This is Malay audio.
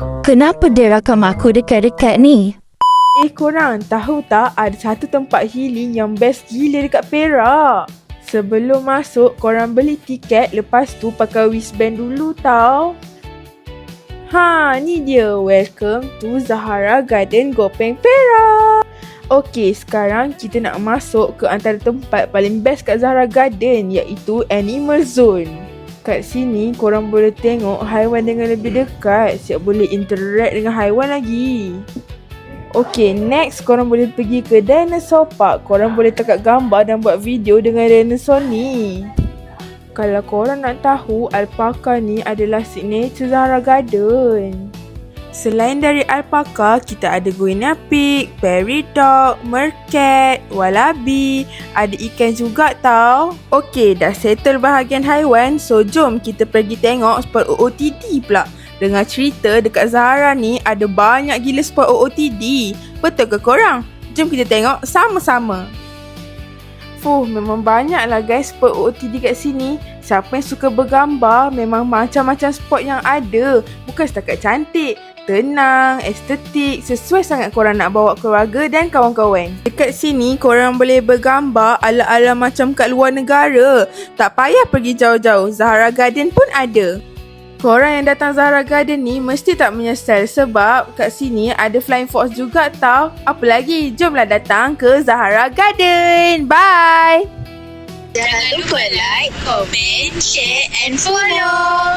Kenapa dia rakam aku dekat-dekat ni? Korang tahu tak ada satu tempat healing yang best gila dekat Perak. Sebelum masuk, korang beli tiket, lepas tu pakai wristband dulu tau. Ni dia. Welcome to Zahara Garden Gopeng Perak. Okey, sekarang kita nak masuk ke antara tempat paling best kat Zahara Garden, iaitu Animal Zone. Kat sini korang boleh tengok haiwan dengan lebih dekat, siap boleh interact dengan haiwan lagi. Okey, next korang boleh pergi ke Dinosaur Park. Korang boleh tekak gambar dan buat video dengan dinosaur ni. Kalau korang nak tahu, alpaka ni adalah signature Zahara Garden. Selain dari alpaka, kita ada guinea pig, prairie dog, meerkat, wallaby, ada ikan juga tau. Okey, dah settle bahagian haiwan, so jom kita pergi tengok spot OOTD pula. Dengar cerita dekat Zahara ni ada banyak gila spot OOTD. Betul ke korang? Jom kita tengok sama-sama. Memang banyak lah guys spot OOTD kat sini. Siapa yang suka bergambar, memang macam-macam spot yang ada. Bukan setakat cantik, tenang, estetik, sesuai sangat korang nak bawa keluarga dan kawan-kawan. Dekat sini korang boleh bergambar ala-ala macam kat luar negara. Tak payah pergi jauh-jauh, Zahara Garden pun ada. Korang yang datang Zahara Garden ni mesti tak menyesal sebab kat sini ada Flying Fox juga tau. Apa lagi? Jomlah datang ke Zahara Garden. Bye! Jangan lupa like, comment, share and follow.